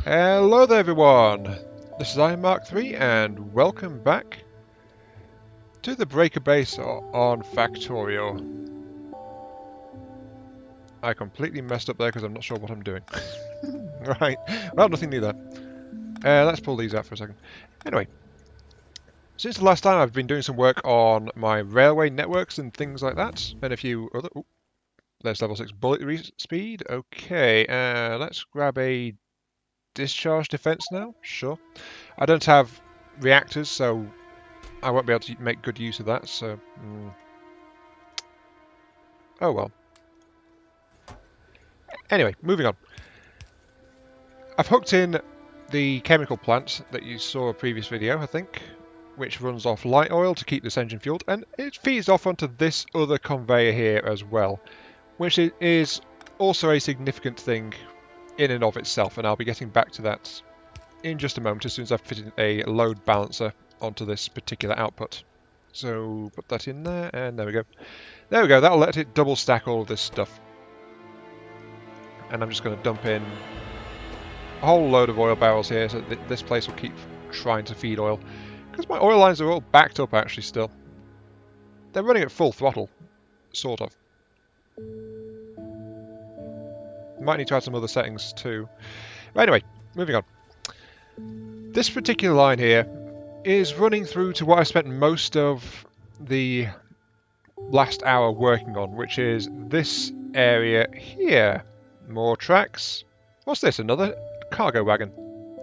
Hello there everyone, this is Mark3 and welcome back to the Breaker Base on Factorio. I completely messed up there because I'm not sure what I'm doing. Right, well nothing new there. Let's pull these out for a second. Anyway, since the last time I've been doing some work on my railway networks and things like that, and a few other... Ooh, there's level 6 bullet speed. Okay, let's grab a discharge defense now, sure. I don't have reactors, so I won't be able to make good use of that, so... Oh well. Anyway, moving on. I've hooked in the chemical plant that you saw in a previous video, I think, which runs off light oil to keep this engine fueled, and it feeds off onto this other conveyor here as well, which is also a significant thing in and of itself, and I'll be getting back to that in just a moment as soon as I've fitted a load balancer onto this particular output. So put that in there, and there we go. There we go, that'll let it double stack all of this stuff. And I'm just going to dump in a whole load of oil barrels here so that this place will keep trying to feed oil. Because my oil lines are all backed up actually still. They're running at full throttle, sort of. Might need to add some other settings too. But anyway, moving on. This particular line here is running through to what I spent most of the last hour working on, which is this area here. More tracks. What's this? Another cargo wagon.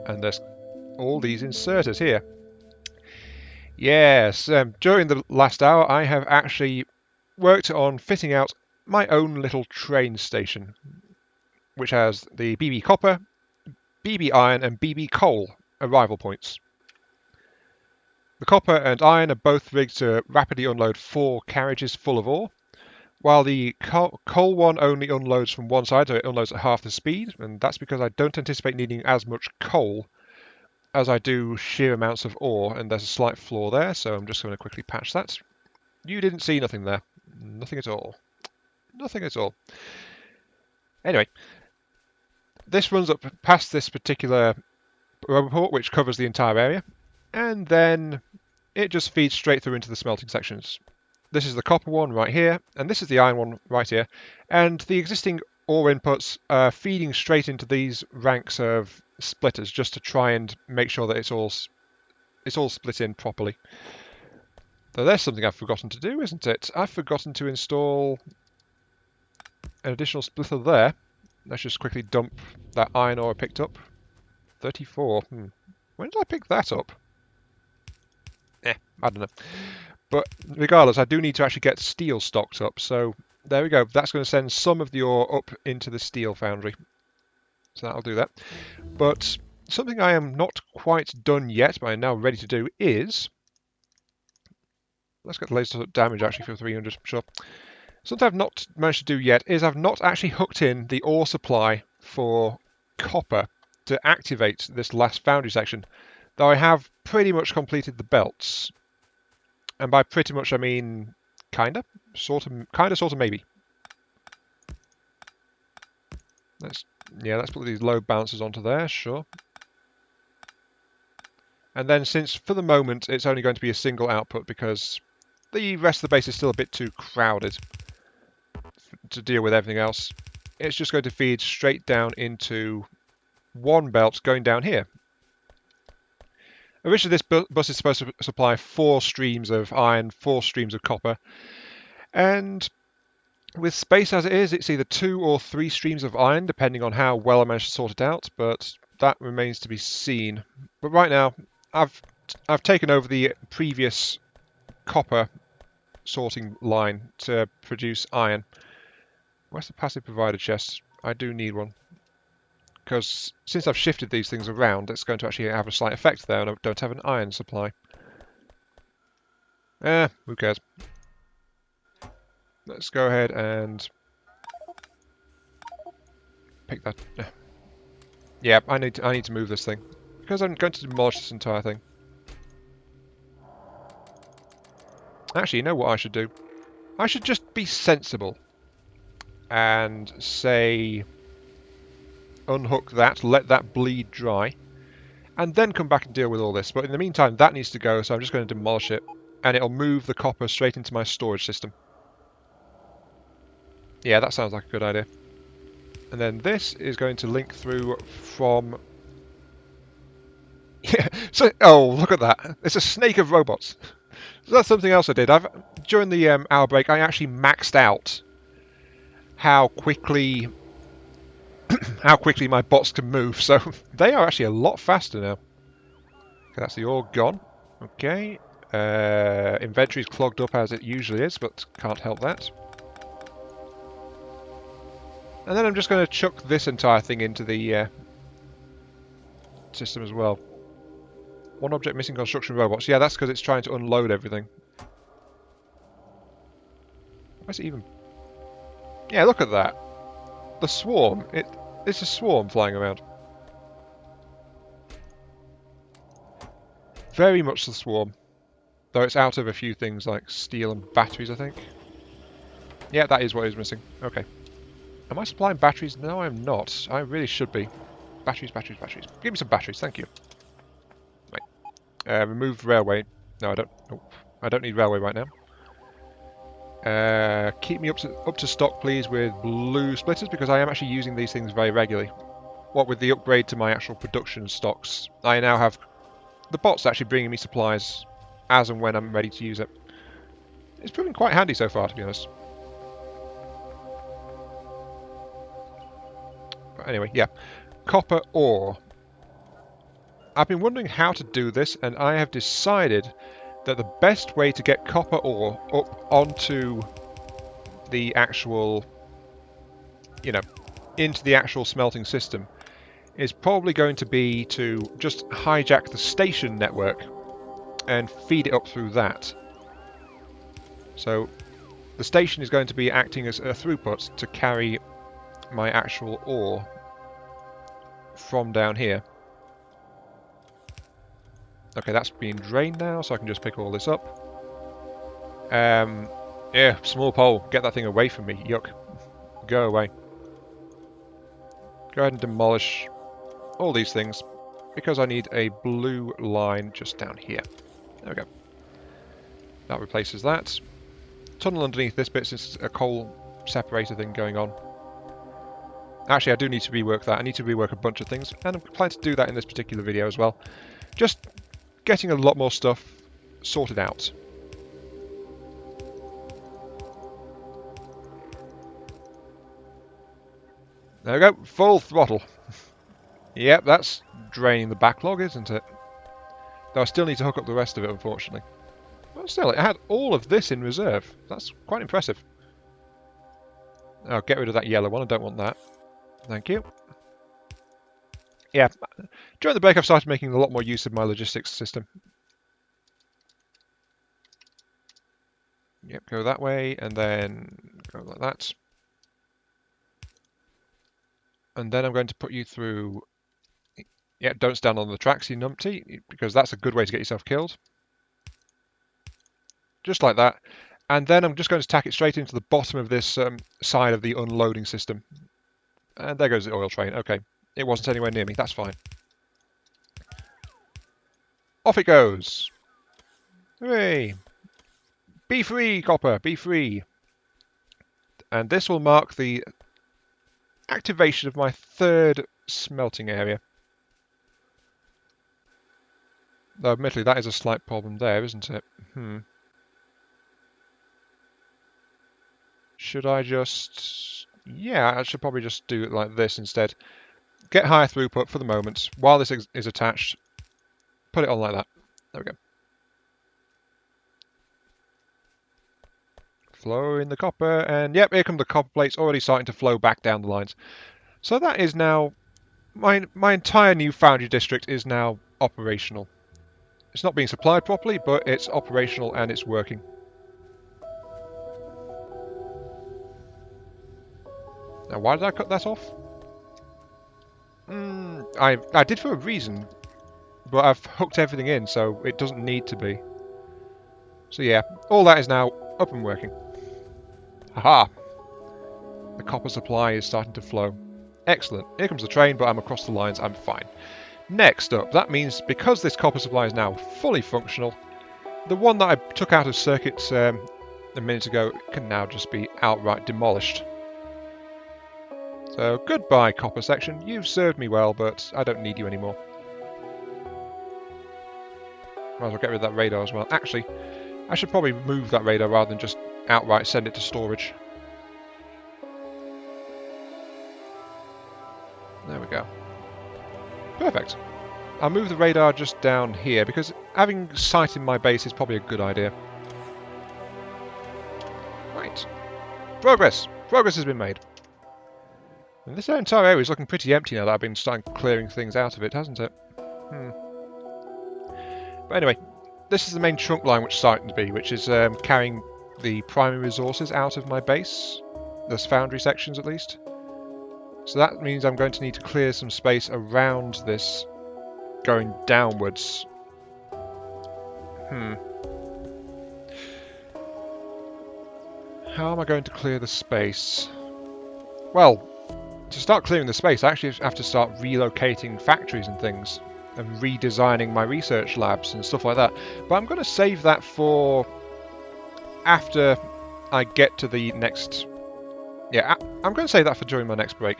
And there's all these inserters here. Yes, during the last hour I have actually worked on fitting out my own little train station, which has the BB copper, BB iron and BB coal arrival points. The copper and iron are both rigged to rapidly unload 4 carriages full of ore, while the coal one only unloads from one side, so it unloads at half the speed, and that's because I don't anticipate needing as much coal as I do sheer amounts of ore, and there's a slight flaw there, so I'm just going to quickly patch that. You didn't see nothing there. Nothing at all. Nothing at all. Anyway, this runs up past this particular port, which covers the entire area, and then it just feeds straight through into the smelting sections. This is the copper one right here, and this is the iron one right here. And the existing ore inputs are feeding straight into these ranks of splitters just to try and make sure that it's all split in properly. Though there's something I've forgotten to do, isn't it? I've forgotten to install an additional splitter there. Let's just quickly dump that iron ore I picked up. 34. When did I pick that up? I don't know. But regardless, I do need to actually get steel stocked up, so there we go. That's going to send some of the ore up into the steel foundry. So that'll do that. But something I am not quite done yet, but I'm now ready to do is... Let's get the laser damage actually for 300, sure. Something I've not managed to do yet is I've not actually hooked in the ore supply for copper to activate this last foundry section, though I have pretty much completed the belts. And by pretty much, I mean kinda, sort of, maybe. Let's put these load balancers onto there, sure. And then, since for the moment it's only going to be a single output because the rest of the base is still a bit too crowded to deal with everything else, it's just going to feed straight down into one belt going down here. Originally, this bus is supposed to supply 4 streams of iron, 4 streams of copper, and with space as it is, it's either 2 or 3 streams of iron, depending on how well I manage to sort it out, but that remains to be seen. But right now, I've taken over the previous copper sorting line to produce iron. Where's the passive provider chest? I do need one. Because since I've shifted these things around, it's going to actually have a slight effect there, and I don't have an iron supply. Who cares? Let's go ahead and pick that. Yeah, I need to move this thing because I'm going to demolish this entire thing. Actually, you know what I should do? I should just be sensible and say unhook that, let that bleed dry, and then come back and deal with all this. But in the meantime, that needs to go, so I'm just going to demolish it, and it'll move the copper straight into my storage system. Yeah, that sounds like a good idea. And then this is going to link through from... Yeah, so, oh, look at that. It's a snake of robots. So that's something else I did. During the hour break, I actually maxed out how quickly my bots can move. So they are actually a lot faster now. Okay, that's the ore gone. Okay. Inventory's clogged up as it usually is, but can't help that. And then I'm just going to chuck this entire thing into the system as well. One object missing construction robots. Yeah, that's because it's trying to unload everything. Where's it even? Yeah, look at that. The swarm. It's a swarm flying around. Very much the swarm. Though it's out of a few things like steel and batteries, I think. Yeah, that is what is missing. Okay. Am I supplying batteries? No, I'm not. I really should be. Batteries, batteries, batteries. Give me some batteries, thank you. Right. Remove railway. No, I don't. Nope. I don't need railway right now. Keep me up to stock, please, with blue splitters, because I am actually using these things very regularly. What with the upgrade to my actual production stocks, I now have the bots actually bringing me supplies as and when I'm ready to use it. It's proving quite handy so far, to be honest. But anyway, yeah. Copper ore. I've been wondering how to do this, and I have decided that the best way to get copper ore up onto the actual, into the actual smelting system is probably going to be to just hijack the station network and feed it up through that. So the station is going to be acting as a throughput to carry my actual ore from down here. Okay, that's being drained now, so I can just pick all this up. Yeah, small pole. Get that thing away from me. Yuck. Go away. Go ahead and demolish all these things, because I need a blue line just down here. There we go. That replaces that. Tunnel underneath this bit since it's a coal separator thing going on. Actually, I do need to rework that. I need to rework a bunch of things, and I'm planning to do that in this particular video as well. Just getting a lot more stuff sorted out. There we go, full throttle. Yep, that's draining the backlog, isn't it? Though I still need to hook up the rest of it, unfortunately. But still, it had all of this in reserve. That's quite impressive. Oh, get rid of that yellow one, I don't want that. Thank you. Yeah, during the break I've started making a lot more use of my logistics system. Yep, go that way, and then go like that. And then I'm going to put you through... Yeah, don't stand on the tracks, you numpty, because that's a good way to get yourself killed. Just like that. And then I'm just going to tack it straight into the bottom of this side of the unloading system. And there goes the oil train. Okay, it wasn't anywhere near me, that's fine. Off it goes. Hooray! Be free, copper, be free. And this will mark the activation of my third smelting area. Though admittedly that is a slight problem there, isn't it? Should I just... Yeah, I should probably just do it like this instead. Get higher throughput for the moment. While this is attached, put it on like that. There we go. Flow in the copper, and yep, here come the copper plates already starting to flow back down the lines. So that is now... My entire new foundry district is now operational. It's not being supplied properly, but it's operational and it's working. Now, why did I cut that off? I did for a reason, but I've hooked everything in, so it doesn't need to be. So yeah, all that is now up and working. Haha! The copper supply is starting to flow. Excellent. Here comes the train, but I'm across the lines, I'm fine. Next up, that means because this copper supply is now fully functional, the one that I took out of circuit a minute ago can now just be outright demolished. So goodbye, copper section. You've served me well, but I don't need you anymore. Might as well get rid of that radar as well. Actually, I should probably move that radar rather than just outright send it to storage. There we go. Perfect. I'll move the radar just down here because having sight in my base is probably a good idea. Right. Progress! Progress has been made. And this entire area is looking pretty empty now that I've been starting clearing things out of it, hasn't it? But anyway, this is the main trunk line which is starting to be, which is carrying the primary resources out of my base. There's foundry sections at least. So that means I'm going to need to clear some space around this going downwards. How am I going to clear the space? Well, to start clearing the space, I actually have to start relocating factories and things, and redesigning my research labs and stuff like that. But I'm going to save that for after I get to the next... Yeah, I'm going to save that for during my next break.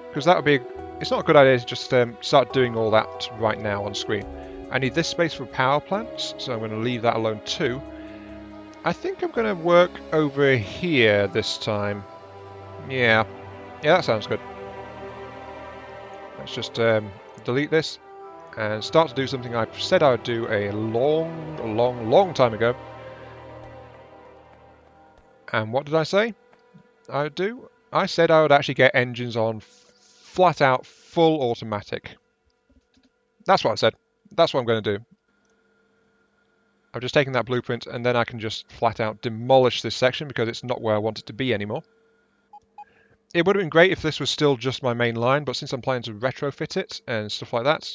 Because that would be... It's not a good idea to just start doing all that right now on screen. I need this space for power plants, so I'm going to leave that alone too. I think I'm going to work over here this time. Yeah, that sounds good. Let's just delete this and start to do something I said I would do a long time ago. And what did I say I would do? I said I would actually get engines on flat out full automatic. That's what I said. That's what I'm going to do. I've just taken that blueprint and then I can just flat out demolish this section because it's not where I want it to be anymore. It would have been great if this was still just my main line, but since I'm planning to retrofit it and stuff like that,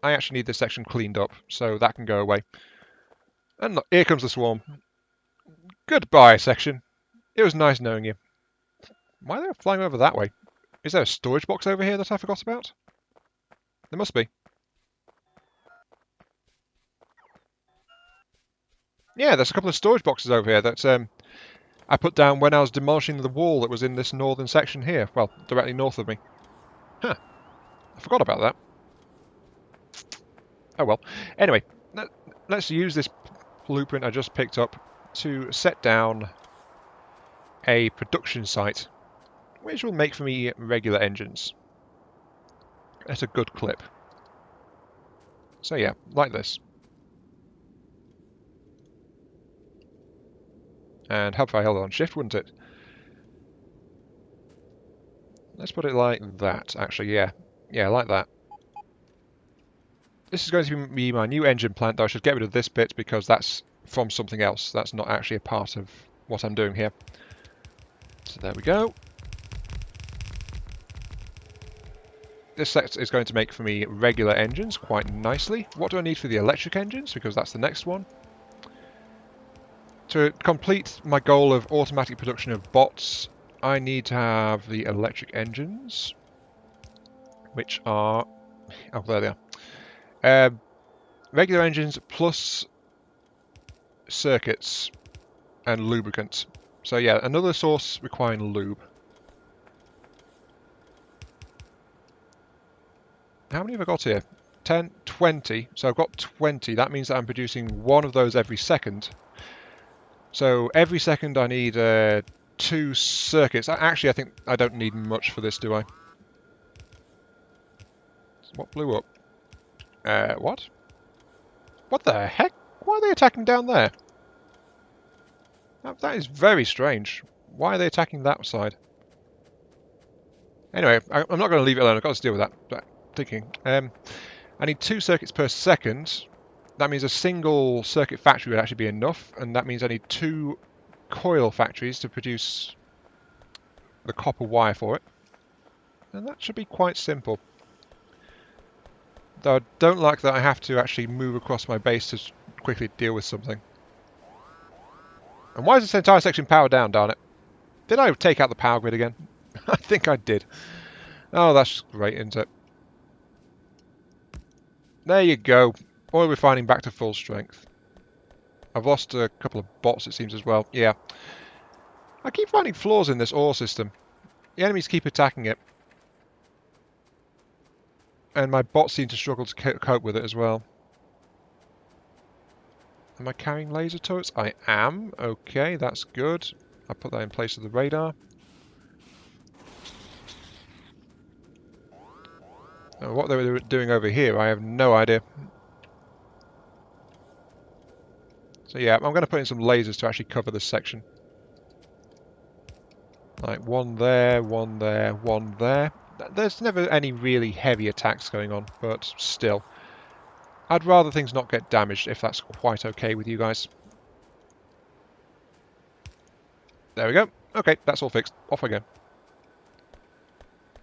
I actually need this section cleaned up, so that can go away. And look, here comes the swarm. Goodbye, section. It was nice knowing you. Why are they flying over that way? Is there a storage box over here that I forgot about? There must be. Yeah, there's a couple of storage boxes over here that I put down when I was demolishing the wall that was in this northern section here. Well, directly north of me. Huh. I forgot about that. Oh well. Anyway, let's use this blueprint I just picked up to set down a production site, which will make for me regular engines at a good clip. So yeah, like this. And help if I held it on shift, wouldn't it? Let's put it like that, actually, yeah. Yeah, like that. This is going to be my new engine plant, though I should get rid of this bit because that's from something else. That's not actually a part of what I'm doing here. So there we go. This set is going to make for me regular engines quite nicely. What do I need for the electric engines? Because that's the next one. To complete my goal of automatic production of bots, I need to have the electric engines, which are... Oh, there they are. Regular engines plus circuits and lubricants. So yeah, another source requiring lube. How many have I got here? 10, 20. So I've got 20. That means that I'm producing one of those every second. So every second I need 2 circuits. Actually, I think I don't need much for this, do I? What blew up? What? What the heck? Why are they attacking down there? That is very strange. Why are they attacking that side? Anyway, I'm not going to leave it alone. I've got to deal with that thinking. I need 2 circuits per second. That means a single circuit factory would actually be enough, and that means I need 2 coil factories to produce the copper wire for it. And that should be quite simple. Though I don't like that I have to actually move across my base to quickly deal with something. And why is this entire section powered down, darn it? Did I take out the power grid again? I think I did. Oh, that's great, isn't it? There you go. Oil refining back to full strength. I've lost a couple of bots, it seems, as well. Yeah. I keep finding flaws in this ore system. The enemies keep attacking it. And my bots seem to struggle to cope with it as well. Am I carrying laser turrets? I am. Okay, that's good. I put that in place of the radar. What they were doing over here, I have no idea. So yeah, I'm going to put in some lasers to actually cover this section. Like one there, one there, one there. There's never any really heavy attacks going on, but still. I'd rather things not get damaged, if that's quite okay with you guys. There we go. Okay, that's all fixed. Off I go.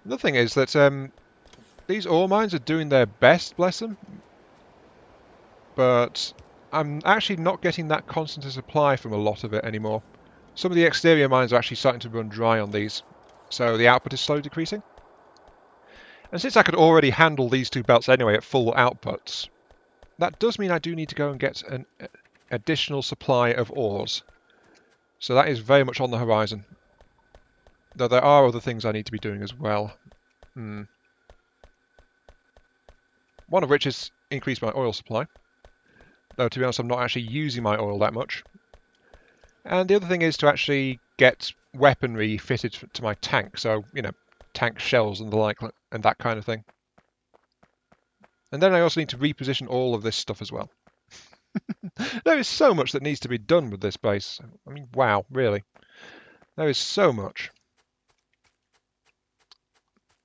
The thing is that these ore mines are doing their best, bless them. But I'm actually not getting that constant a supply from a lot of it anymore. Some of the exterior mines are actually starting to run dry on these, so the output is slowly decreasing. And since I could already handle these two belts anyway at full outputs, that does mean I do need to go and get an additional supply of ores. So that is very much on the horizon. Though there are other things I need to be doing as well. One of which is increase my oil supply. Though to be honest, I'm not actually using my oil that much. And the other thing is to actually get weaponry fitted to my tank. So, you know, tank shells and the like, and that kind of thing. And then I also need to reposition all of this stuff as well. There is so much that needs to be done with this base. I mean, wow, really. There is so much.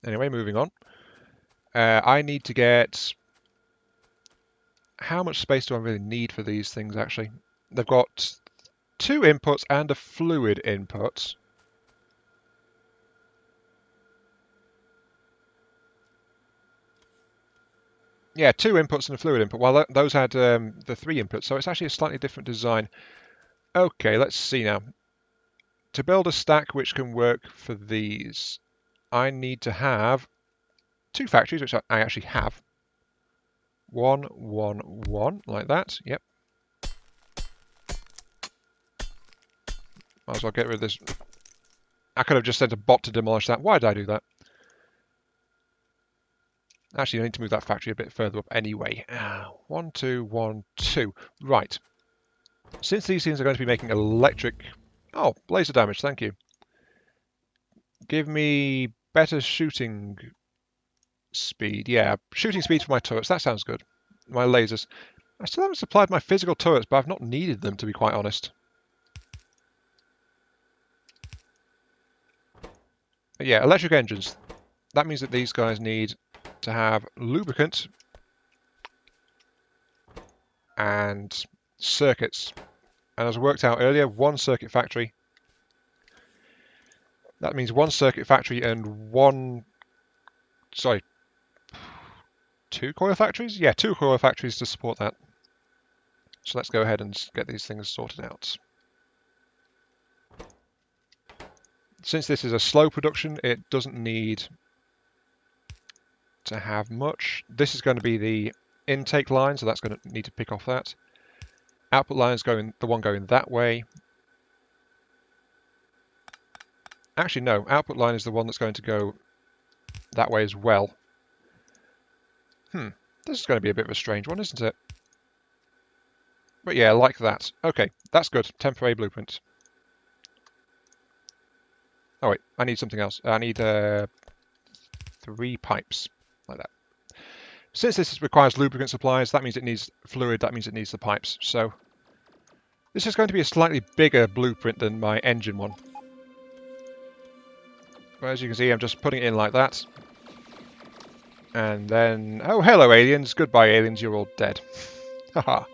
Anyway, moving on. I need to get... How much space do I really need for these things, actually? They've got 2 inputs and a fluid input. Yeah, 2 inputs and a fluid input. Well, those had the 3 inputs, so it's actually a slightly different design. Okay, let's see now. To build a stack which can work for these, I need to have 2 factories, which I actually have. 1, 1, 1, like that. Yep. Might as well get rid of this. I could have just sent a bot to demolish that. Why did I do that? Actually, I need to move that factory a bit further up anyway. 1, 2, 1, 2. Right. Since these things are going to be making electric... Oh, laser damage, thank you. Give me better shooting speed. Yeah, shooting speed for my turrets. That sounds good. My lasers. I still haven't supplied my physical turrets, but I've not needed them, to be quite honest. But yeah, electric engines. That means that these guys need to have lubricant and circuits. And as I worked out earlier, 1 circuit factory. That means 1 circuit factory and 2 coil factories? Yeah, 2 coil factories to support that. So let's go ahead and get these things sorted out. Since this is a slow production, it doesn't need to have much. This is going to be the intake line, so that's going to need to pick off that. Output line is the one going that way. Actually, no. Output line is the one that's going to go that way as well. This is going to be a bit of a strange one, isn't it? But yeah, like that. Okay, that's good. Temporary blueprint. Oh wait, I need something else. I need 3 pipes, like that. Since this requires lubricant supplies, that means it needs fluid, that means it needs the pipes. So this is going to be a slightly bigger blueprint than my engine one. But as you can see, I'm just putting it in like that. And then, oh, hello aliens. Goodbye aliens, you're all dead. Haha.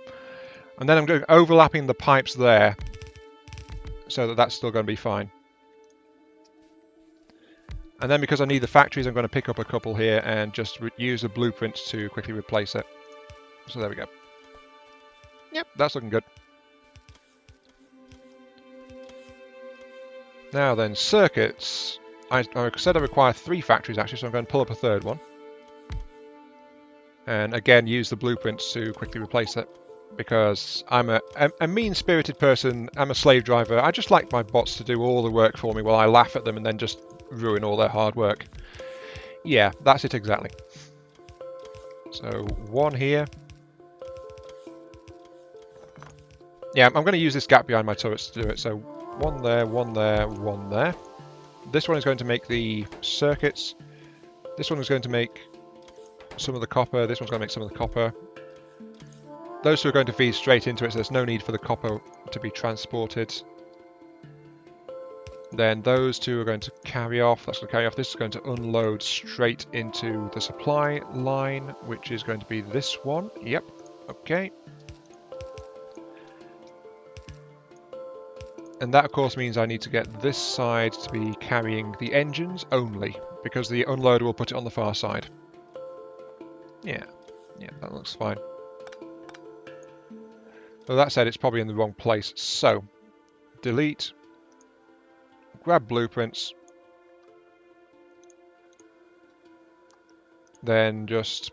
And then I'm going overlapping the pipes there, so that that's still going to be fine. And then because I need the factories, I'm going to pick up a couple here and just use the blueprints to quickly replace it. So there we go. Yep, that's looking good. Now then, circuits. I said I require 3 factories actually, so I'm going to pull up a third one. And again, use the blueprints to quickly replace it. Because I'm a mean-spirited person, I'm a slave driver. I just like my bots to do all the work for me while I laugh at them and then just ruin all their hard work. Yeah, that's it exactly. So 1 here. Yeah, I'm going to use this gap behind my turrets to do it. So 1 there, 1 there, 1 there. This one is going to make the circuits. This one is going to make some of the copper. This one's going to make some of the copper. Those two are going to feed straight into it, so there's no need for the copper to be transported. Then those two are going to carry off. That's going to carry off. This is going to unload straight into the supply line, which is going to be this one. Yep. Okay. And that, of course, means I need to get this side to be carrying the engines only, because the unloader will put it on the far side. Yeah. Yeah, that looks fine. Well, that said, it's probably in the wrong place. So, delete. Grab blueprints. Then just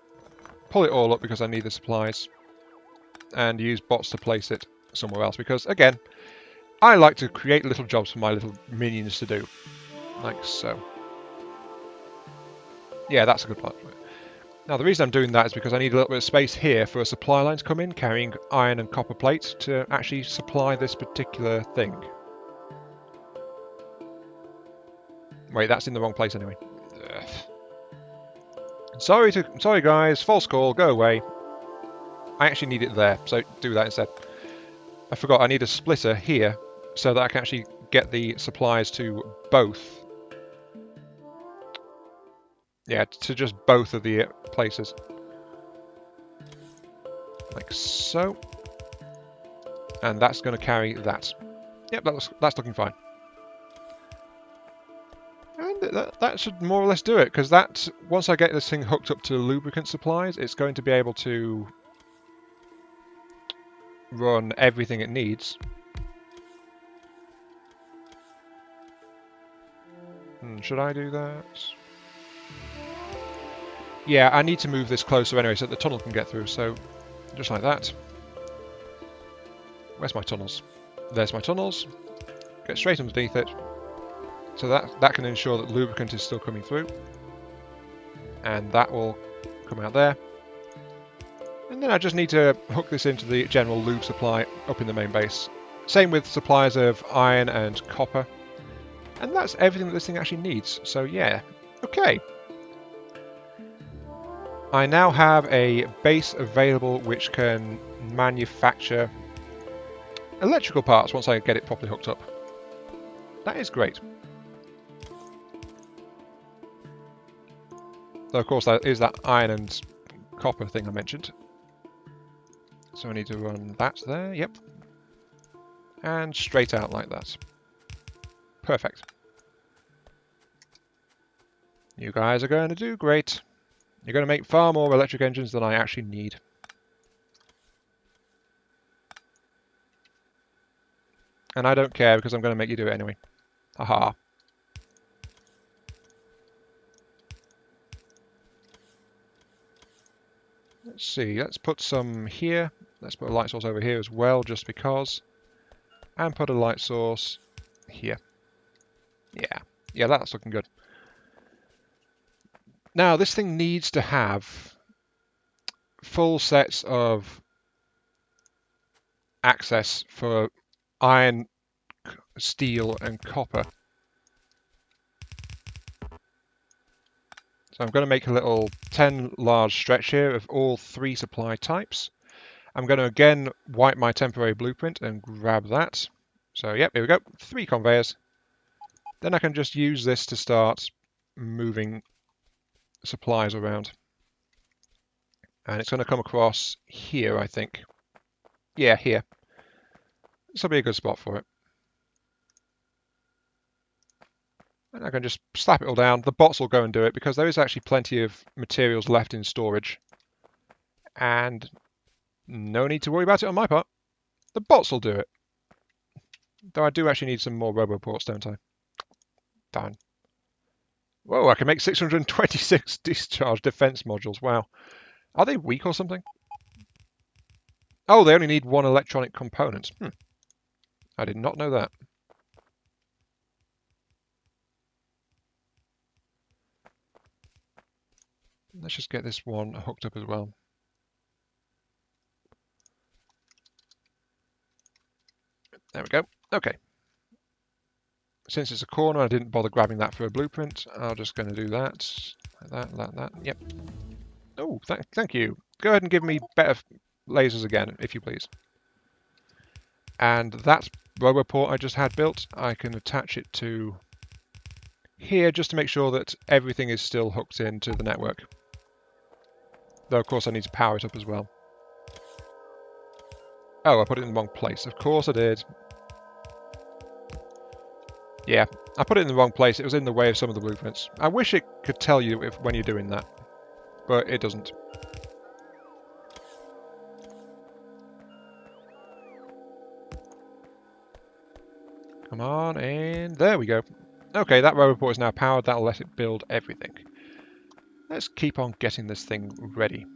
pull it all up because I need the supplies. And use bots to place it somewhere else. Because, again, I like to create little jobs for my little minions to do. Like so. Yeah, that's a good part. Now, the reason I'm doing that is because I need a little bit of space here for a supply line to come in, carrying iron and copper plates to actually supply this particular thing. Wait, that's in the wrong place anyway. Ugh. Sorry guys, false call, go away. I actually need it there, so do that instead. I forgot I need a splitter here so that I can actually get the supplies to both. Yeah, to just both of the places. Like so. And that's going to carry that. Yep, that's looking fine. And that should more or less do it, because that, once I get this thing hooked up to lubricant supplies, it's going to be able to run everything it needs. Should I do that? Yeah, I need to move this closer anyway so that the tunnel can get through, so just like that. Where's my tunnels? There's my tunnels. Get straight underneath it. So that can ensure that lubricant is still coming through. And that will come out there. And then I just need to hook this into the general lube supply up in the main base. Same with supplies of iron and copper. And that's everything that this thing actually needs. So yeah, okay. I now have a base available which can manufacture electrical parts once I get it properly hooked up. That is great. So of course that is that iron and copper thing I mentioned. So I need to run that there, yep. And straight out like that. Perfect. You guys are going to do great. You're going to make far more electric engines than I actually need. And I don't care because I'm going to make you do it anyway. Haha. Let's see, let's put some here. Let's put a light source over here as well, just because. And put a light source here. Yeah, that's looking good. Now, this thing needs to have full sets of access for iron, steel, and copper. So I'm going to make a little 10 large stretch here of all 3 supply types. I'm going to again wipe my temporary blueprint and grab that. So yep, here we go, 3 conveyors. Then I can just use this to start moving supplies around. And it's going to come across here, I think. Yeah, here. This will be a good spot for it. And I can just slap it all down. The bots will go and do it because there is actually plenty of materials left in storage. And no need to worry about it on my part. The bots will do it. Though I do actually need some more roboports, don't I? Darn. Whoa, I can make 626 discharge defense modules. Wow. Are they weak or something? Oh, they only need one electronic component. I did not know that. Let's just get this one hooked up as well. There we go. Okay. Since it's a corner, I didn't bother grabbing that for a blueprint. I'm just going to do that. Like that. Yep. Oh, thank you. Go ahead and give me better lasers again, if you please. And that roboport I just had built, I can attach it to here just to make sure that everything is still hooked into the network. Though, of course, I need to power it up as well. Oh, I put it in the wrong place. Of course I did. Yeah, I put it in the wrong place. It was in the way of some of the blueprints. I wish it could tell you when you're doing that, but it doesn't. Come on, and there we go. Okay, that roboport is now powered. That'll let it build everything. Let's keep on getting this thing ready.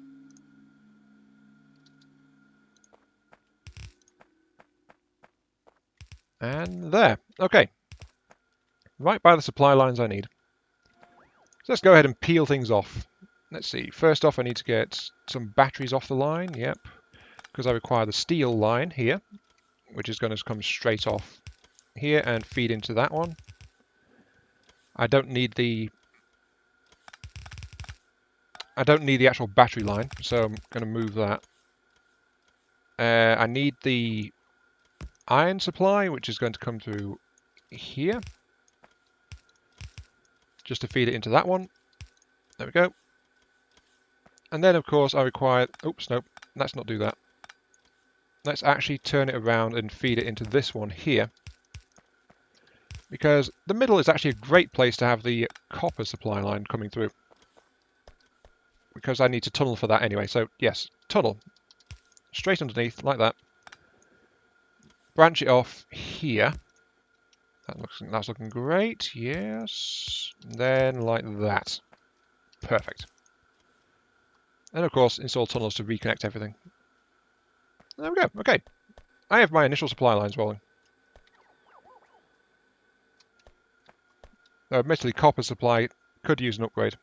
And there. Okay. Right by the supply lines I need. So let's go ahead and peel things off. Let's see. First off, I need to get some batteries off the line. Yep. Because I require the steel line here, which is going to come straight off here and feed into that one. I don't need the actual battery line, so I'm going to move that. I need the iron supply, which is going to come through here, just to feed it into that one. There we go. And then, of course, I require... Oops, nope, let's not do that. Let's actually turn it around and feed it into this one here, because the middle is actually a great place to have the copper supply line coming through, because I need to tunnel for that anyway. So yes, tunnel straight underneath like that, branch it off here. That's looking great. Yes, and then like that. Perfect. And of course install tunnels to reconnect everything. There we go. Okay, I have my initial supply lines rolling. Admittedly, copper supply could use an upgrade.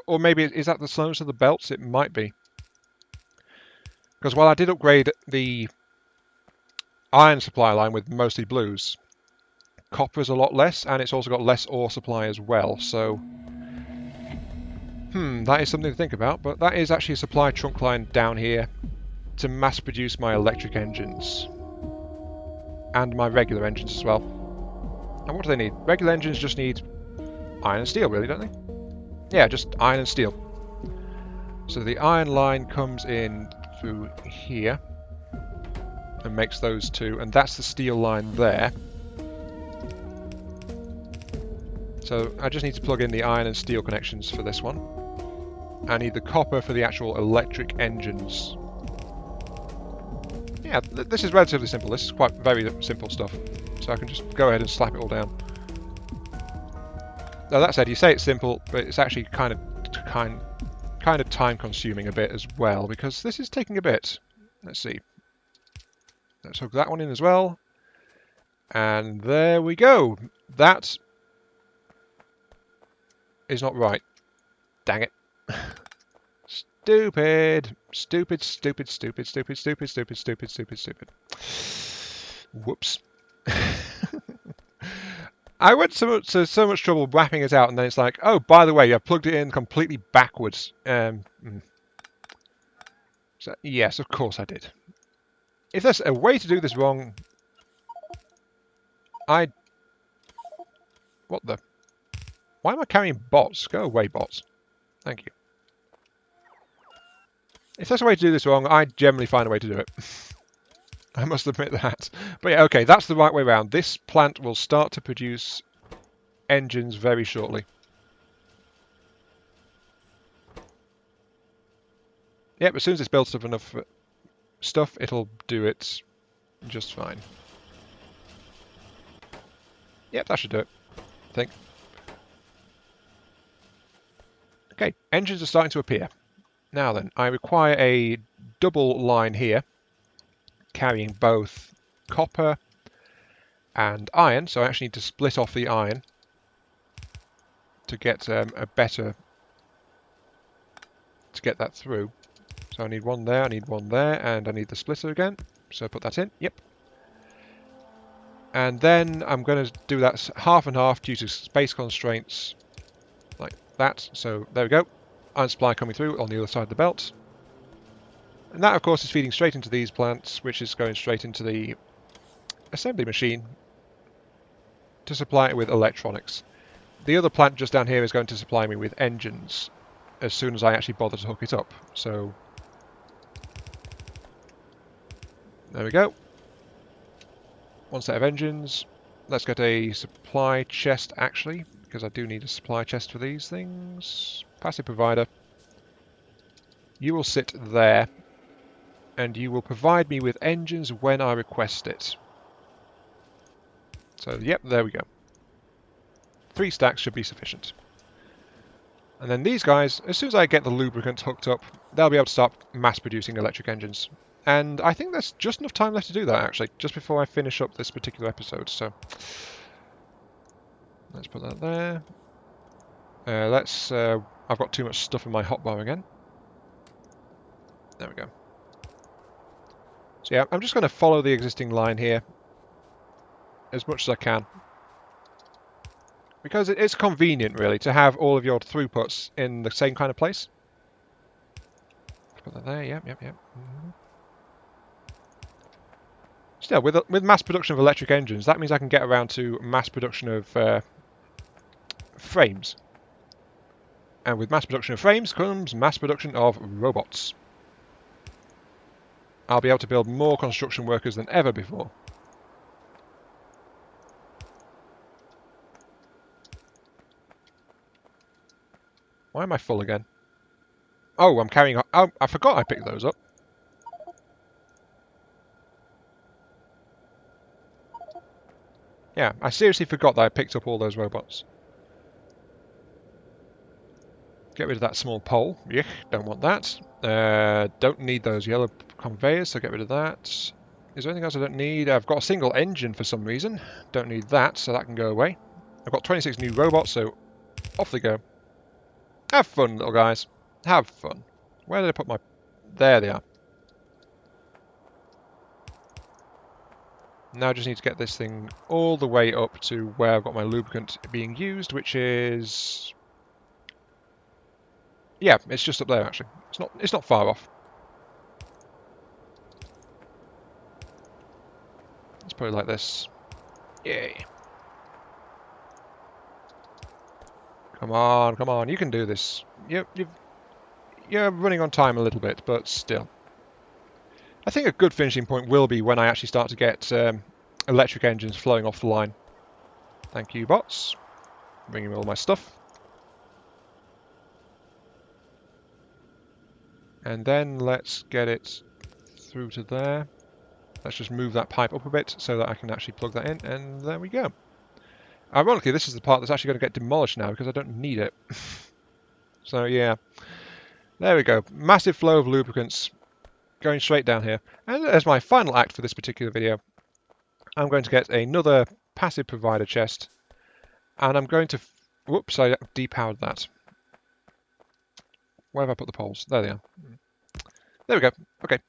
Or maybe, is that the slowness of the belts? It might be. Because while I did upgrade the iron supply line with mostly blues, copper is a lot less, and it's also got less ore supply as well, so... that is something to think about, but that is actually a supply trunk line down here to mass produce my electric engines. And my regular engines as well. And what do they need? Regular engines just need iron and steel, really, don't they? Yeah, just iron and steel. So the iron line comes in through here and makes those two, and that's the steel line there. So I just need to plug in the iron and steel connections for this one. I need the copper for the actual electric engines. Yeah, this is relatively simple. This is quite very simple stuff. So I can just go ahead and slap it all down. Now that said, you say it's simple, but it's actually kind of time consuming a bit as well, because this is taking a bit. Let's see. Let's hook that one in as well. And there we go. That is not right. Dang it. Stupid. Stupid, stupid, stupid, stupid, stupid, stupid, stupid, stupid, stupid. Whoops. I went to so much trouble wrapping it out, and then it's like, oh, by the way, I plugged it in completely backwards. So, yes, of course I did. If there's a way to do this wrong, what the? Why am I carrying bots? Go away, bots. Thank you. If there's a way to do this wrong, I generally find a way to do it. I must admit that. But yeah, okay, that's the right way around. This plant will start to produce engines very shortly. Yep, as soon as it's built up enough stuff, it'll do it just fine. Yep, that should do it, I think. Okay, engines are starting to appear. Now then, I require a double line here, carrying both copper and iron, so I actually need to split off the iron to get to get that through. So I need one there, I need one there, and I need the splitter again. So put that in, yep. And then I'm going to do that half and half due to space constraints, like that. So there we go. Iron supply coming through on the other side of the belt. And that, of course, is feeding straight into these plants, which is going straight into the assembly machine to supply it with electronics. The other plant just down here is going to supply me with engines as soon as I actually bother to hook it up. So there we go. One set of engines. Let's get a supply chest, actually, because I do need a supply chest for these things. Passive provider. You will sit there, and you will provide me with engines when I request it. So, yep, there we go. 3 stacks should be sufficient. And then these guys, as soon as I get the lubricant hooked up, they'll be able to start mass-producing electric engines. And I think there's just enough time left to do that, actually, just before I finish up this particular episode. So let's put that there. I've got too much stuff in my hotbar again. There we go. So yeah, I'm just going to follow the existing line here as much as I can. Because it's convenient, really, to have all of your throughputs in the same kind of place. Put that there, yep. Mm-hmm. Still, with mass production of electric engines, that means I can get around to mass production of frames. And with mass production of frames comes mass production of robots. I'll be able to build more construction workers than ever before. Why am I full again? Oh, I'm carrying... Oh, I forgot I picked those up. Yeah, I seriously forgot that I picked up all those robots. Get rid of that small pole. Yuck, don't want that. Don't need those yellow conveyors, so get rid of that. Is there anything else I don't need? I've got a single engine for some reason. Don't need that, so that can go away. I've got 26 new robots, so off they go. Have fun, little guys. Have fun. Where did I put my... There they are. Now I just need to get this thing all the way up to where I've got my lubricant being used, which is... Yeah, it's just up there, actually. It's not far off. Let's put it like this. Yay. Come on, you can do this. You're running on time a little bit, but still. I think a good finishing point will be when I actually start to get electric engines flowing off the line. Thank you, bots. Bringing me all my stuff. And then let's get it through to there. Let's just move that pipe up a bit so that I can actually plug that in, and there we go. Ironically, this is the part that's actually going to get demolished now because I don't need it. So yeah, there we go. Massive flow of lubricants going straight down here. And as my final act for this particular video, I'm going to get another passive provider chest, and I'm going to... Whoops, I depowered that. Where have I put the poles? There they are. There we go. Okay.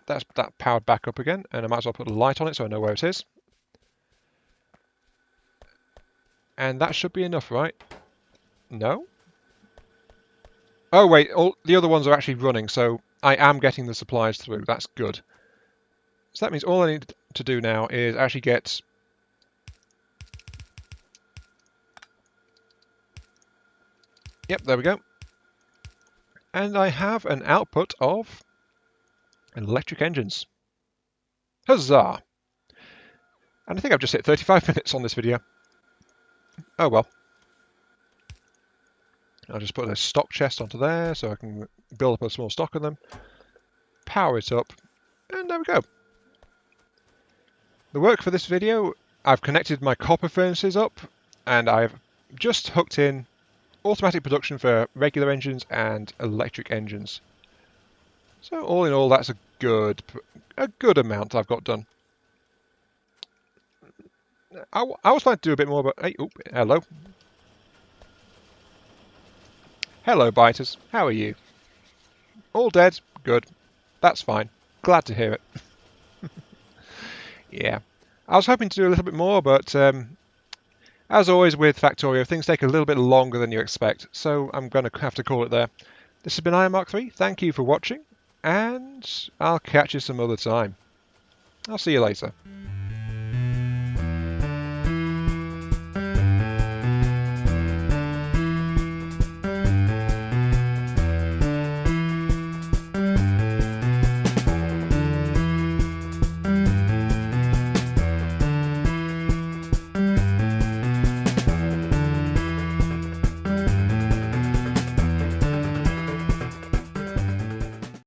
That's that powered back up again, and I might as well put a light on it so I know where it is. And that should be enough, right? No? Oh wait, all the other ones are actually running, so I am getting the supplies through. That's good. So that means all I need to do now is actually get... Yep, there we go. And I have an output of electric engines. Huzzah! And I think I've just hit 35 minutes on this video. Oh well. I'll just put a stock chest onto there so I can build up a small stock of them. Power it up, and there we go. The work for this video, I've connected my copper furnaces up, and I've just hooked in automatic production for regular engines and electric engines. So all in all, that's a good amount I've got done. I was planning to do a bit more, but hey, oh, hello. Hello, biters. How are you? All dead? Good. That's fine. Glad to hear it. Yeah. I was hoping to do a little bit more, but as always with Factorio, things take a little bit longer than you expect, so I'm going to have to call it there. This has been Iron Mark 3. Thank you for watching, and I'll catch you some other time. I'll see you later.